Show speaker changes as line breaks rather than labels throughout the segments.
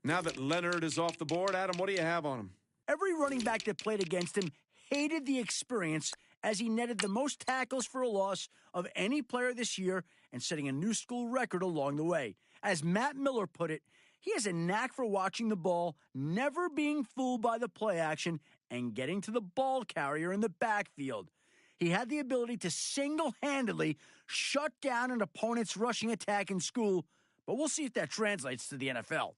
Now that Leonard is off the board, Adam, what do you have on him?
Every running back that played against him hated the experience as he netted the most tackles for a loss of any player this year and setting a new school record along the way. As Matt Miller put it, he has a knack for watching the ball, never being fooled by the play action, and getting to the ball carrier in the backfield. He had the ability to single-handedly shut down an opponent's rushing attack in school, but we'll see if that translates to the NFL.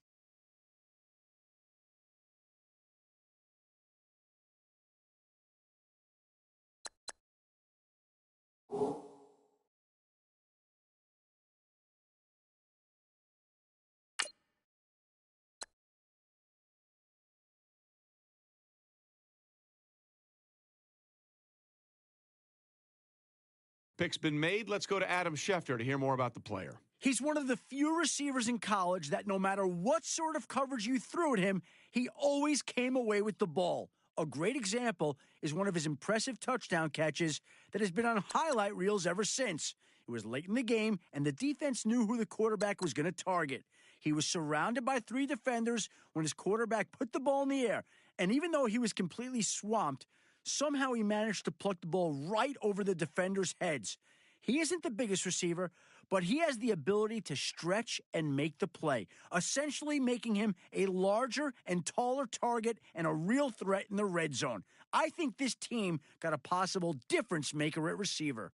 Pick's been made. Let's go to Adam Schefter to hear more about the player.
He's one of the few receivers in college that no matter what sort of coverage you threw at him, he always came away with the ball. A great example is one of his impressive touchdown catches that has been on highlight reels ever since. It was late in the game, and the defense knew who the quarterback was going to target. He was surrounded by 3 defenders when his quarterback put the ball in the air, and even though he was completely swamped, somehow he managed to pluck the ball right over the defenders' heads. He isn't the biggest receiver, but he has the ability to stretch and make the play, essentially making him a larger and taller target and a real threat in the red zone. I think this team got a possible difference maker at receiver.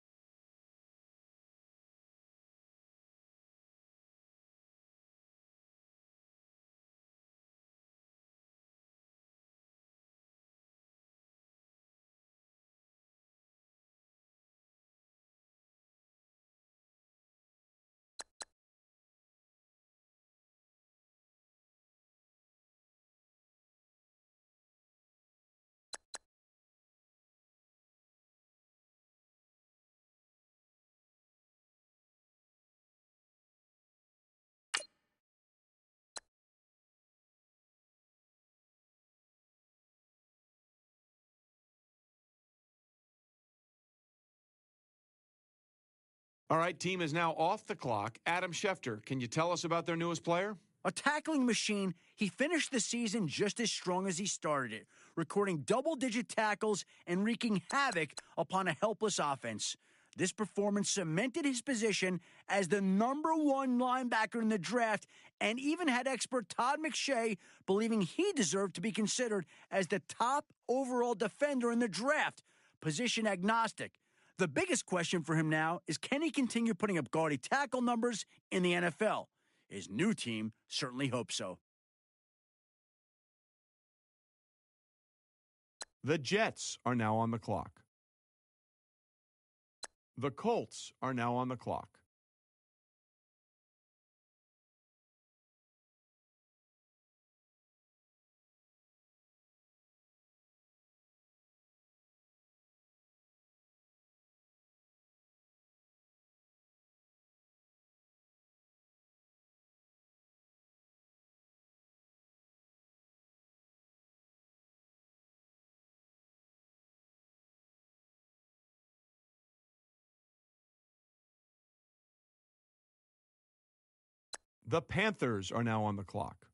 All right, team is now off the clock. Adam Schefter, can you tell us about their newest player?
A tackling machine, he finished the season just as strong as he started it, recording double-digit tackles and wreaking havoc upon a helpless offense. This performance cemented his position as the number 1 linebacker in the draft and even had expert Todd McShay believing he deserved to be considered as the top overall defender in the draft, position agnostic. The biggest question for him now is, can he continue putting up gaudy tackle numbers in the NFL? His new team certainly hopes so.
The Jets are now on the clock. The Colts are now on the clock. The Panthers are now on the clock.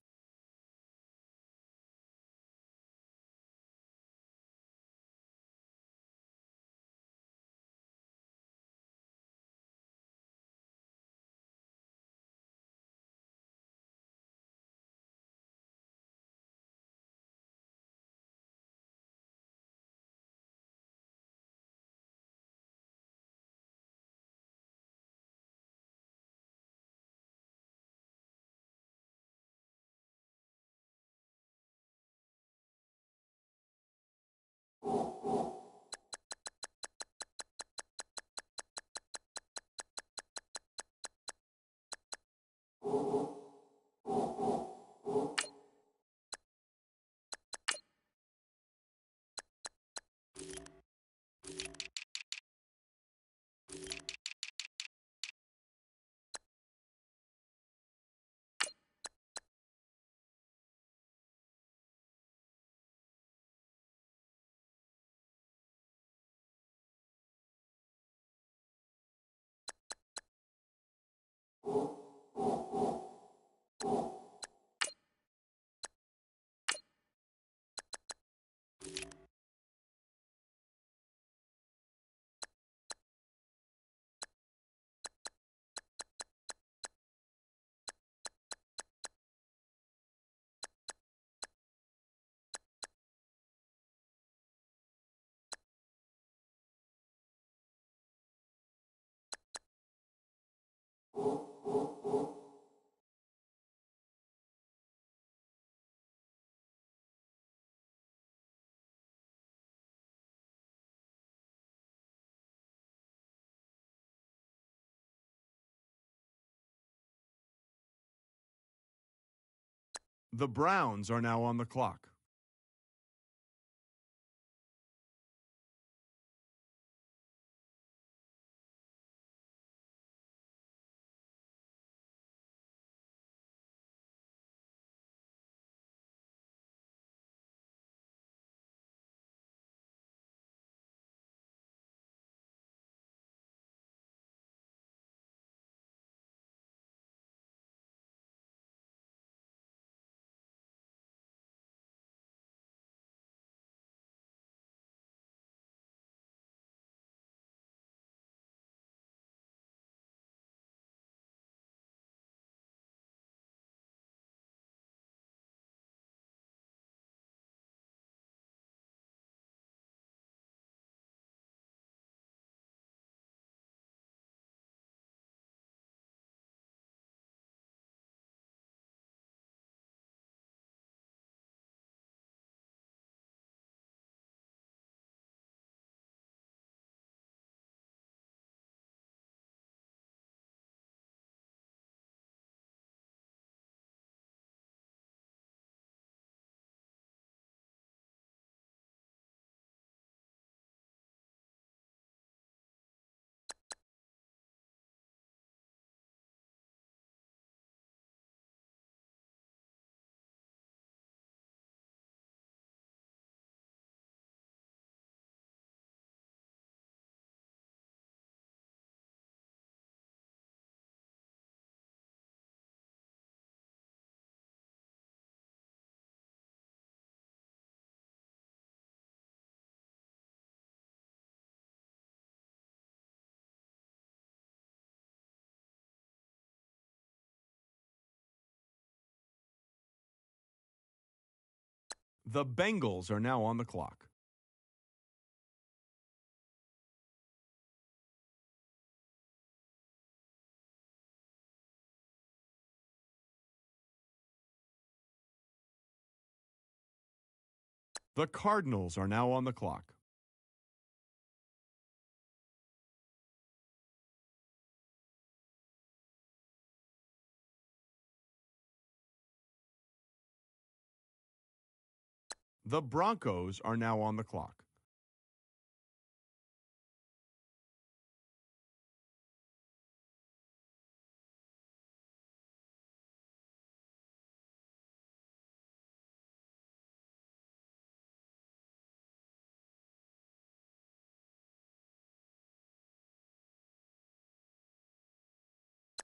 The Browns are now on the clock. The Bengals are now on the clock. The Cardinals are now on the clock. The Broncos are now on the clock.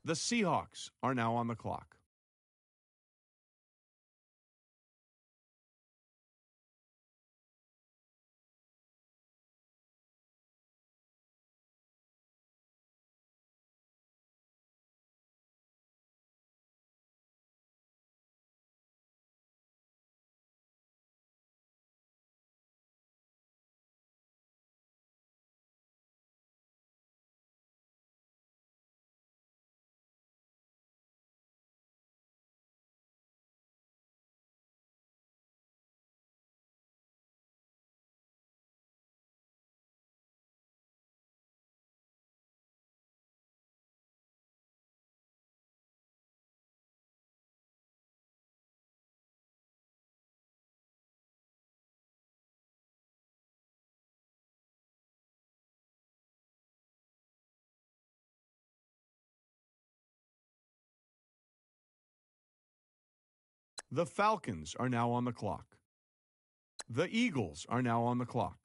The Seahawks are now on the clock. The Falcons are now on the clock. The Eagles are now on the clock.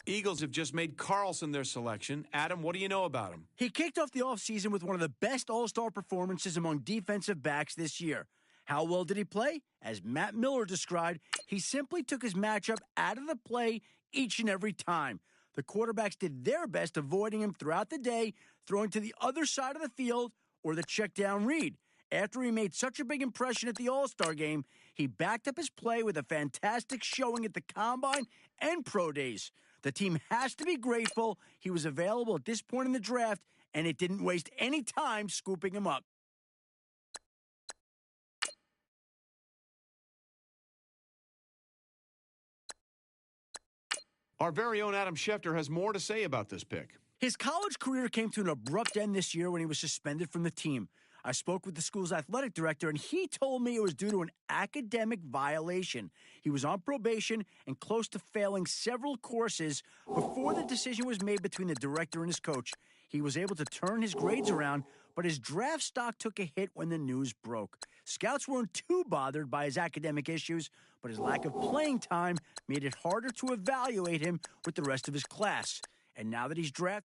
Eagles have just made Carlson their selection. Adam, what do you know about him?
He kicked off the offseason with one of the best all-star performances among defensive backs this year. How well did he play? As Matt Miller described, he simply took his matchup out of the play each and every time. The quarterbacks did their best avoiding him throughout the day, throwing to the other side of the field or the check down read. After he made such a big impression at the All-Star game, he backed up his play with a fantastic showing at the Combine and Pro Days. The team has to be grateful he was available at this point in the draft, and it didn't waste any time scooping him up.
Our very own Adam Schefter has more to say about this pick.
His college career came to an abrupt end this year when he was suspended from the team. I spoke with the school's athletic director, and he told me it was due to an academic violation. He was on probation and close to failing several courses before the decision was made between the director and his coach. He was able to turn his grades around, but his draft stock took a hit when the news broke. Scouts weren't too bothered by his academic issues, but his lack of playing time made it harder to evaluate him with the rest of his class. And now that he's drafted,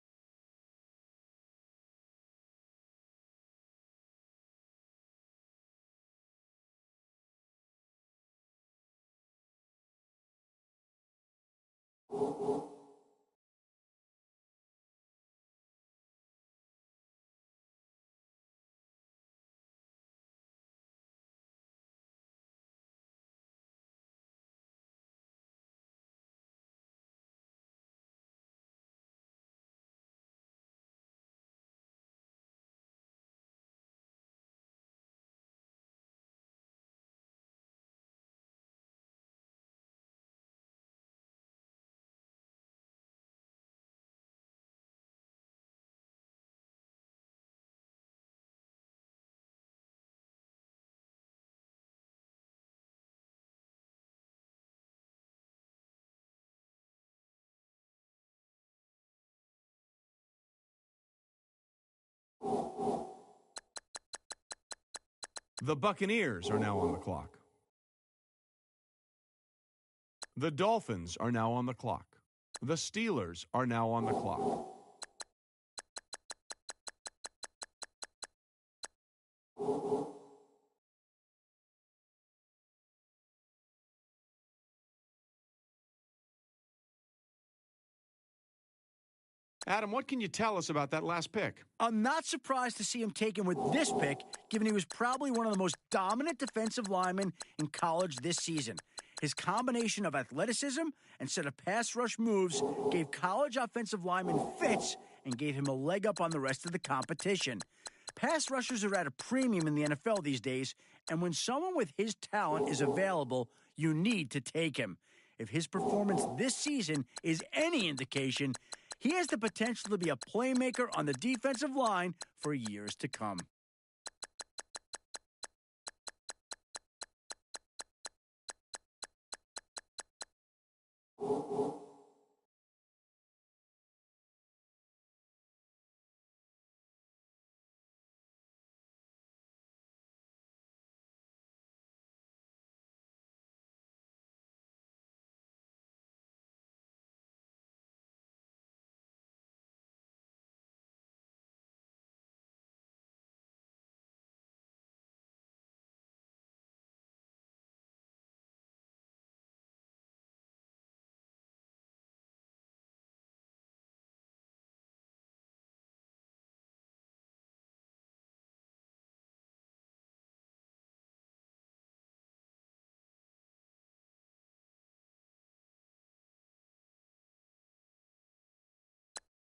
The Buccaneers are now on the clock. The Dolphins are now on the clock. The Steelers are now on the clock. Adam, what can you tell us about that last pick?
I'm not surprised to see him taken with this pick, given he was probably one of the most dominant defensive linemen in college this season. His combination of athleticism and set of pass rush moves gave college offensive linemen fits and gave him a leg up on the rest of the competition. Pass rushers are at a premium in the NFL these days, and when someone with his talent is available, you need to take him. If his performance this season is any indication, he has the potential to be a playmaker on the defensive line for years to come.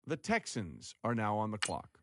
The Texans are now on the clock.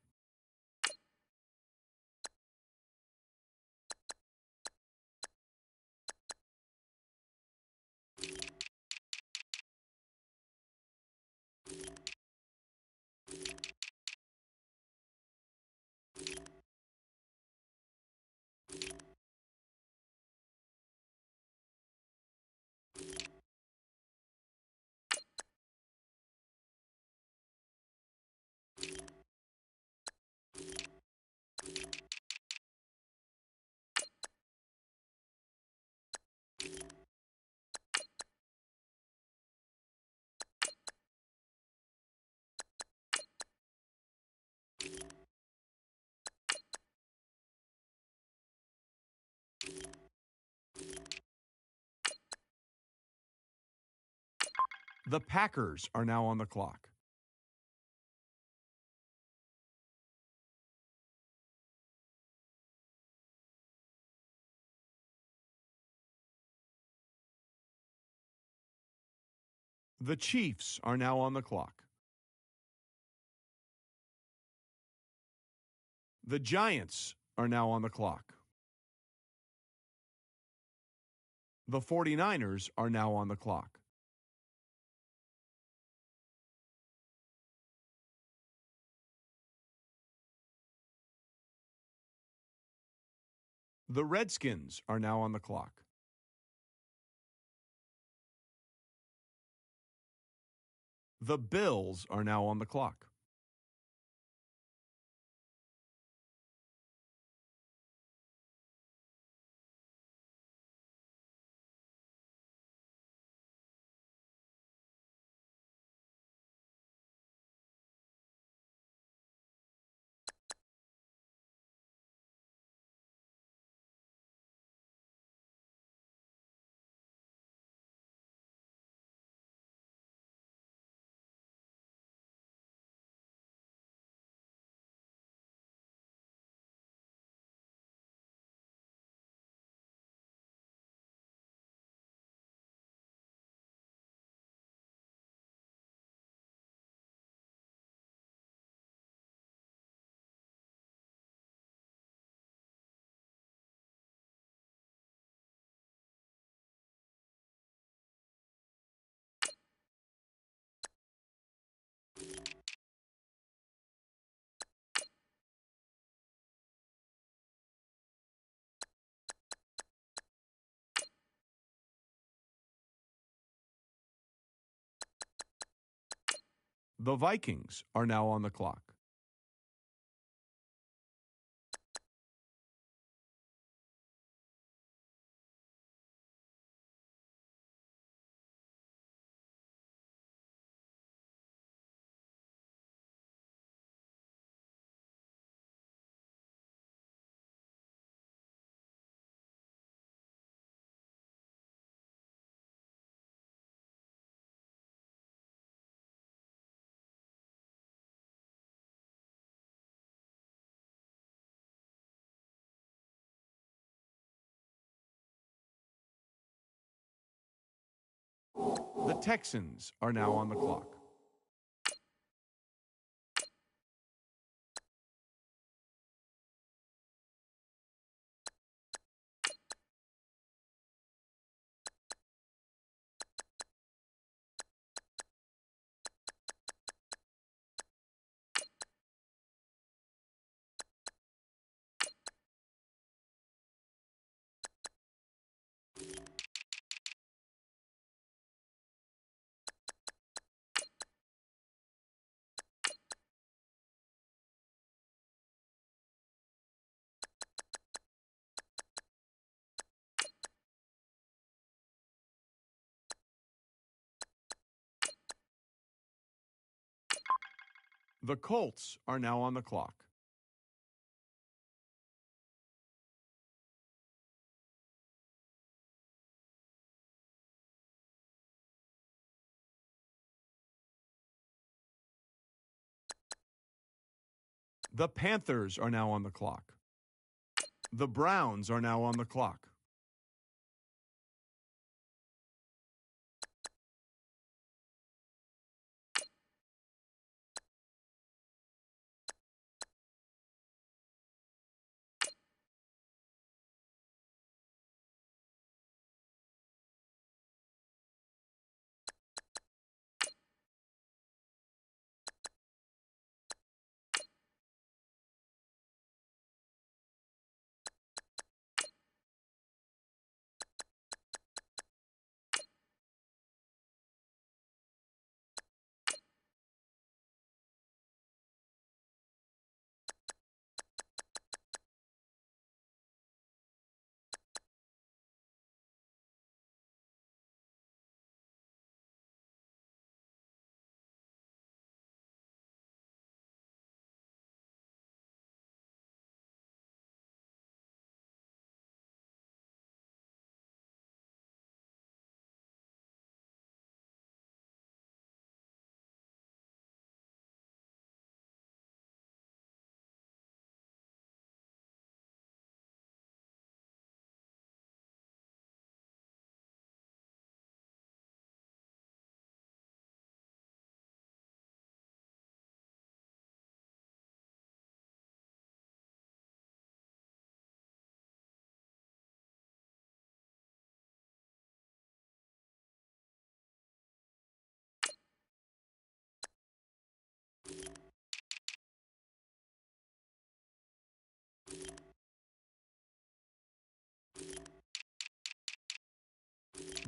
The Packers are now on the clock. The Chiefs are now on the clock. The Giants are now on the clock. The 49ers are now on the clock. The Redskins are now on the clock. The Bills are now on the clock. The Vikings are now on the clock. The Texans are now on the clock. The Colts are now on the clock. The Panthers are now on the clock. The Browns are now on the clock.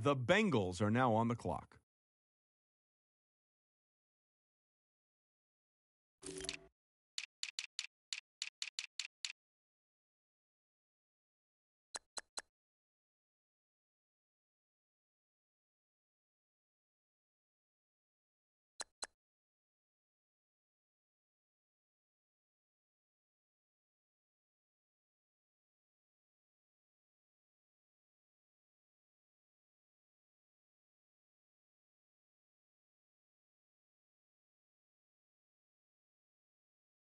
The Bengals are now on the clock.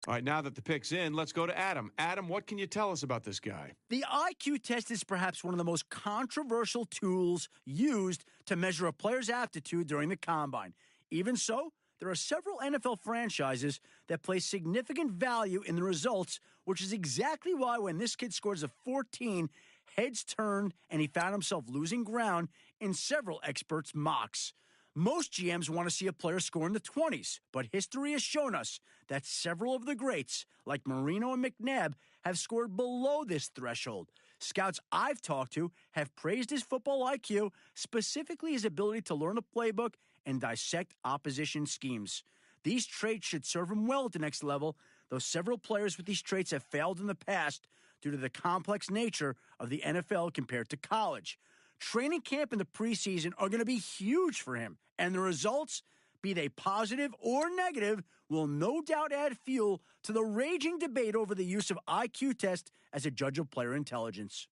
All right, now that the pick's in, let's go to Adam. Adam, what can you tell us about this guy?
The IQ test is perhaps one of the most controversial tools used to measure a player's aptitude during the combine. Even so, there are several NFL franchises that place significant value in the results, which is exactly why when this kid scores a 14, heads turned and he found himself losing ground in several experts' mocks. Most GMs want to see a player score in the 20s, but history has shown us that several of the greats, like Marino and McNabb, have scored below this threshold. Scouts I've talked to have praised his football IQ, specifically his ability to learn a playbook and dissect opposition schemes. These traits should serve him well at the next level, though several players with these traits have failed in the past due to the complex nature of the NFL compared to college. Training camp and the preseason are going to be huge for him, and the results, be they positive or negative, will no doubt add fuel to the raging debate over the use of IQ test as a judge of player intelligence.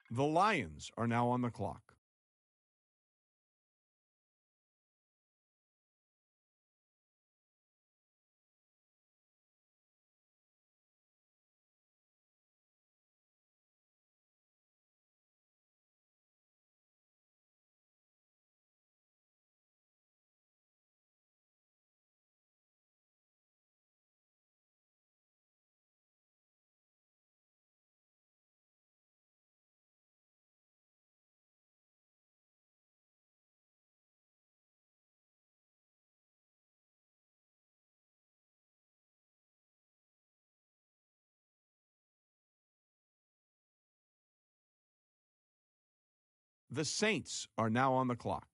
The Lions are now on the clock. The Saints are now on the clock.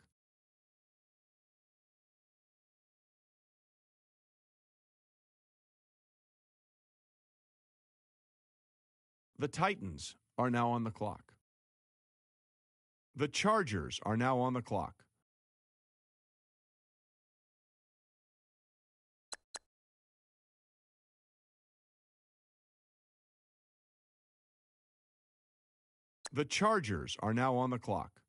The Titans are now on the clock. The Chargers are now on the clock. The Chargers are now on the clock.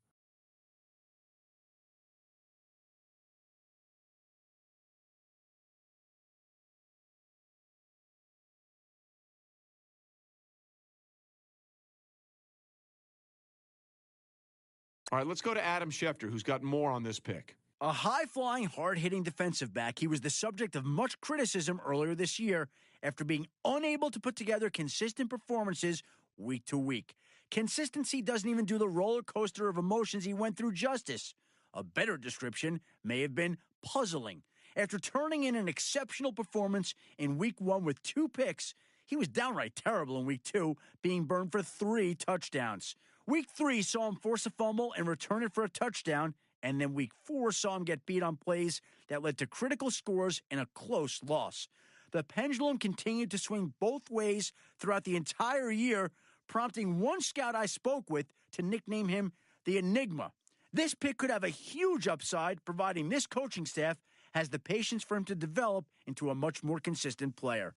All right, let's go to Adam Schefter, who's got more on this pick.
A high-flying, hard-hitting defensive back, he was the subject of much criticism earlier this year after being unable to put together consistent performances week to week. Consistency doesn't even do the roller coaster of emotions he went through justice. A better description may have been puzzling. After turning in an exceptional performance in week 1 with 2 picks, he was downright terrible in week 2, being burned for 3 touchdowns. Week 3 saw him force a fumble and return it for a touchdown, and then week 4 saw him get beat on plays that led to critical scores and a close loss. the pendulum continued to swing both ways throughout the entire year, prompting one scout I spoke with to nickname him the Enigma. This pick could have a huge upside, providing this coaching staff has the patience for him to develop into a much more consistent player.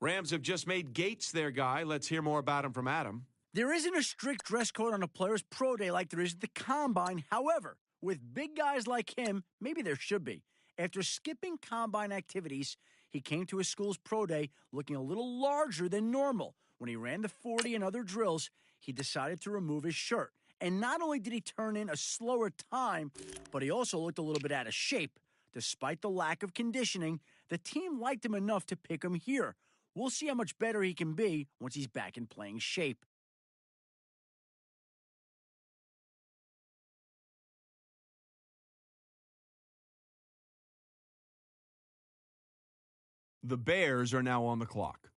Rams have just made Gates their guy. Let's hear more about him from Adam.
There isn't a strict dress code on a player's pro day like there is at the combine. However, with big guys like him, maybe there should be. After skipping combine activities, he came to his school's pro day looking a little larger than normal. When he ran the 40 and other drills, he decided to remove his shirt. And not only did he turn in a slower time, but he also looked a little bit out of shape. Despite the lack of conditioning, the team liked him enough to pick him here. We'll see how much better he can be once he's back in playing shape.
The Bears are now on the clock.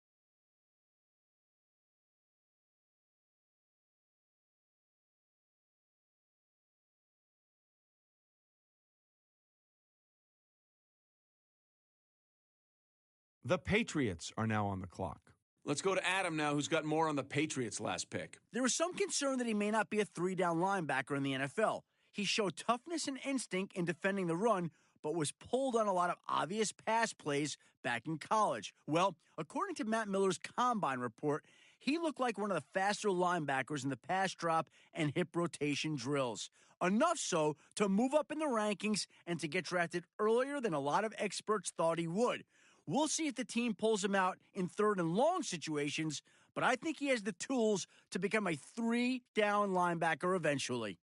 The Patriots are now on the clock. Let's go to Adam now, who's got more on the Patriots' last pick.
There was some concern that he may not be a three-down linebacker in the NFL. He showed toughness and instinct in defending the run, but was pulled on a lot of obvious pass plays back in college. Well, according to Matt Miller's combine report, he looked like one of the faster linebackers in the pass drop and hip rotation drills. Enough so to move up in the rankings and to get drafted earlier than a lot of experts thought he would. We'll see if the team pulls him out in third and long situations, but I think he has the tools to become a three-down linebacker eventually.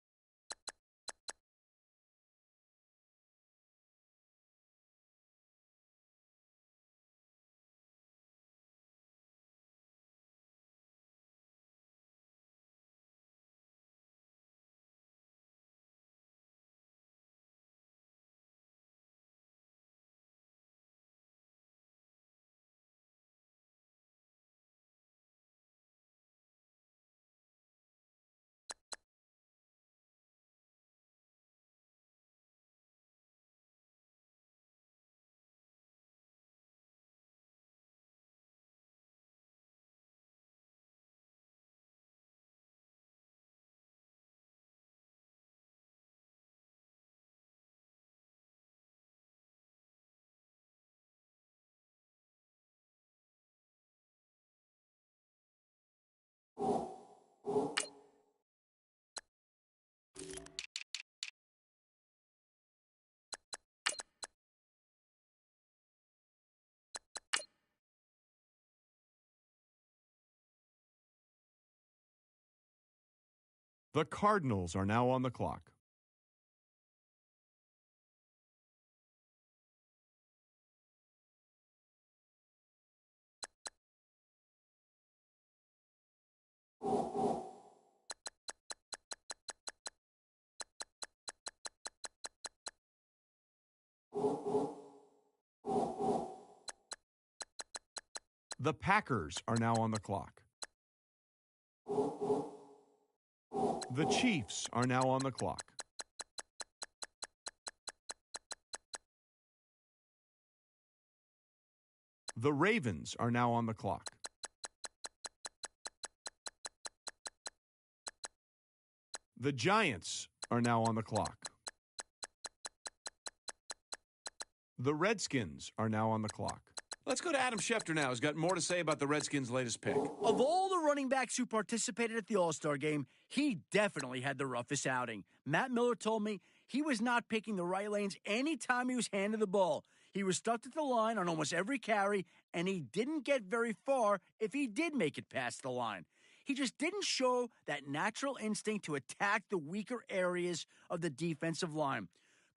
The Cardinals are now on the clock. The Packers are now on the clock. The Chiefs are now on the clock. The Ravens are now on the clock. The Giants are now on the clock. The Redskins are now on the clock. Let's go to Adam Schefter now, who's got more to say about the Redskins' latest pick.
Of all the running backs who participated at the All-Star game, he definitely had the roughest outing. Matt Miller told me he was not picking the right lanes anytime he was handed the ball. He was stuck at the line on almost every carry, and he didn't get very far if he did make it past the line. He just didn't show that natural instinct to attack the weaker areas of the defensive line.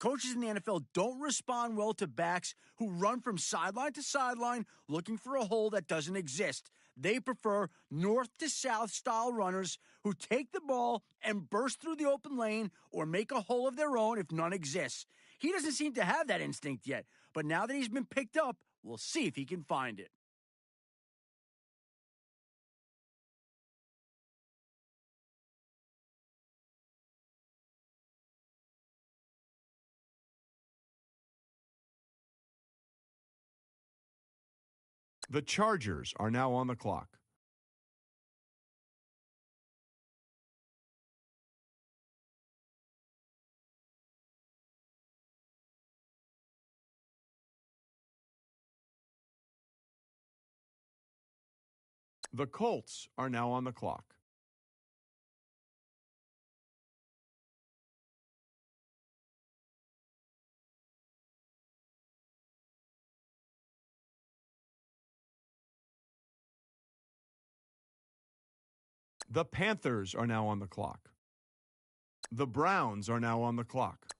Coaches in the NFL don't respond well to backs who run from sideline to sideline looking for a hole that doesn't exist. They prefer north to south style runners who take the ball and burst through the open lane or make a hole of their own if none exists. He doesn't seem to have that instinct yet, but now that he's been picked up, we'll see if he can find it.
The Chargers are now on the clock. The Colts are now on the clock. The Panthers are now on the clock. The Browns are now on the clock.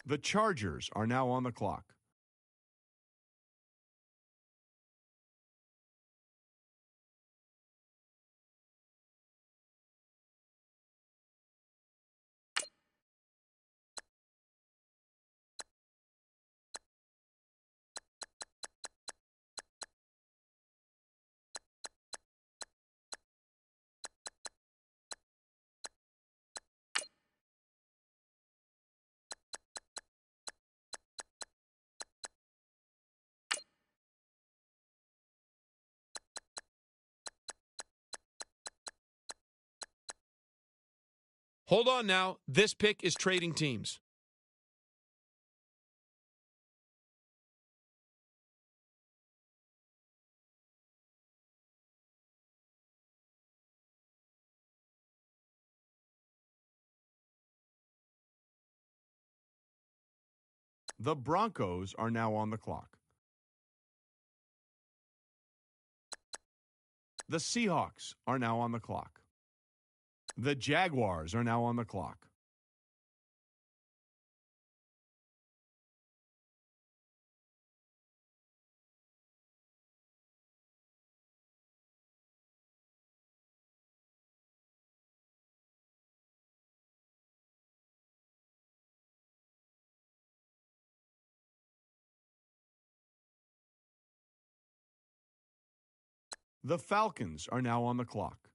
The Chargers are now on the clock.
Hold on now. This pick is trading teams.
The Broncos are now on the clock. The Seahawks are now on the clock. The Jaguars are now on the clock. The Falcons are now on the clock.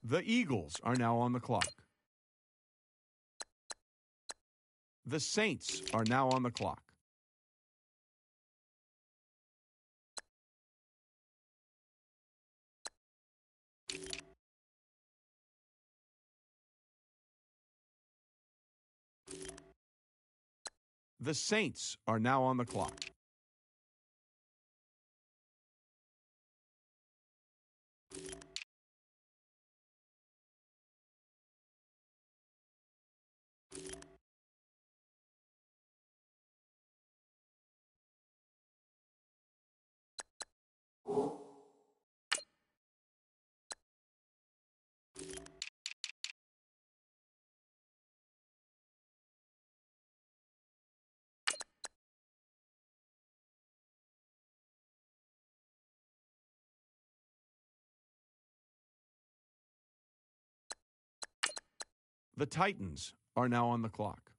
The Eagles are now on the clock. The Saints are now on the clock. The Saints are now on the clock. The Titans are now on the clock.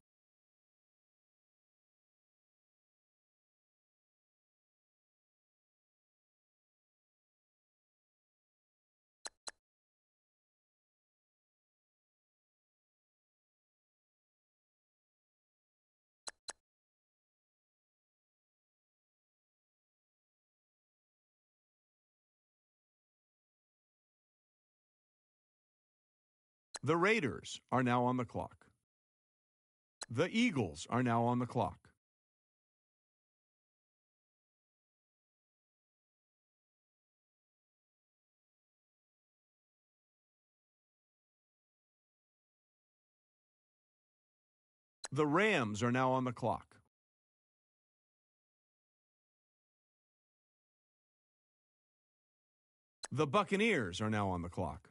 The Raiders are now on the clock. The Eagles are now on the clock. The Rams are now on the clock. The Buccaneers are now on the clock.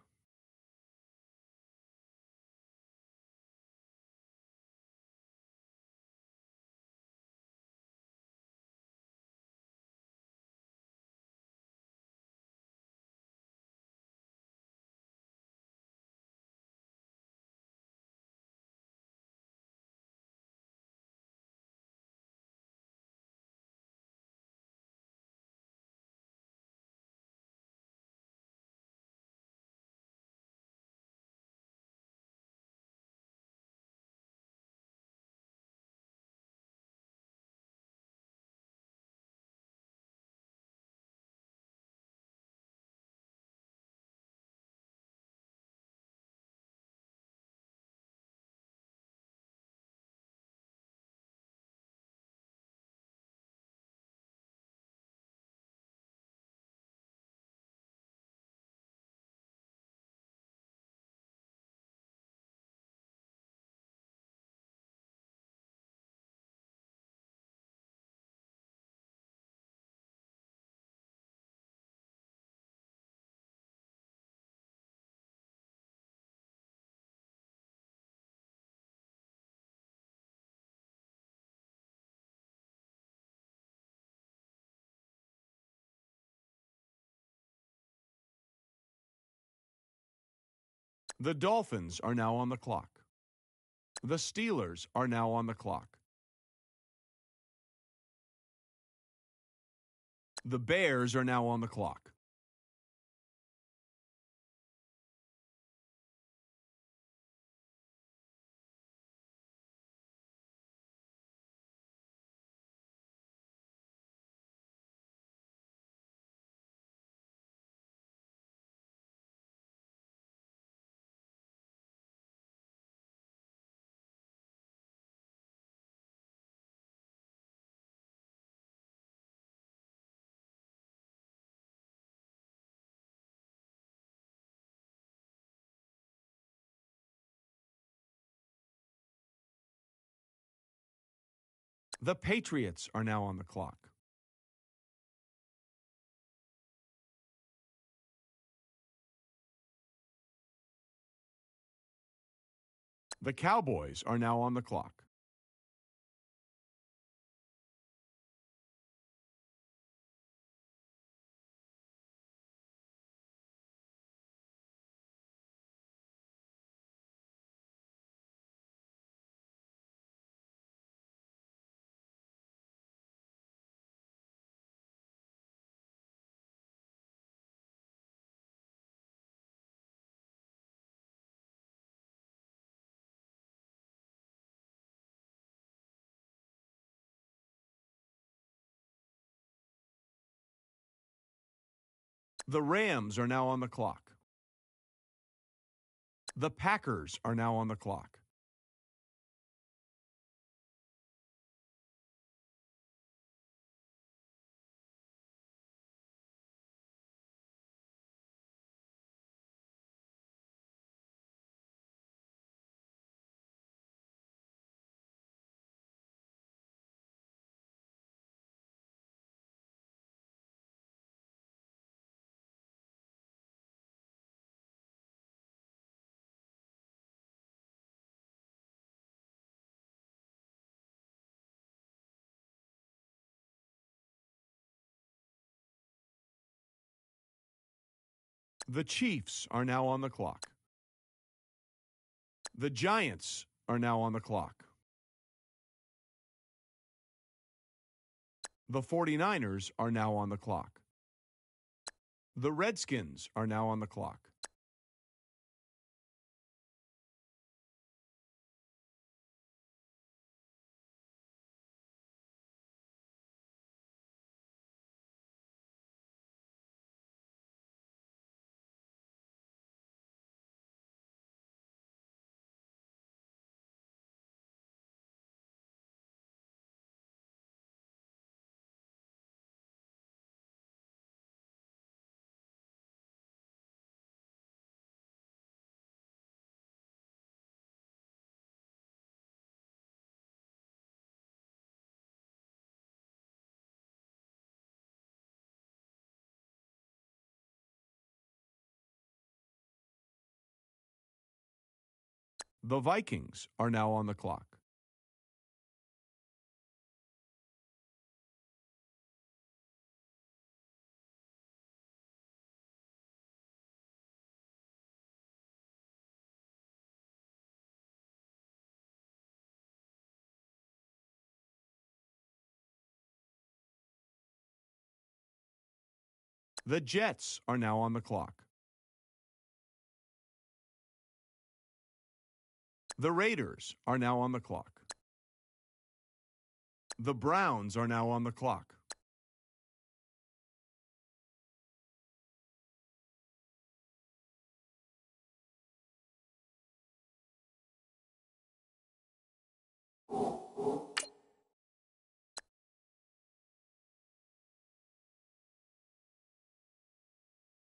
The Dolphins are now on the clock. The Steelers are now on the clock. The Bears are now on the clock. The Patriots are now on the clock. The Cowboys are now on the clock. The Rams are now on the clock. The Packers are now on the clock. The Chiefs are now on the clock. The Giants are now on the clock. The 49ers are now on the clock. The Redskins are now on the clock. The Vikings are now on the clock. The Jets are now on the clock. The Raiders are now on the clock. The Browns are now on the clock.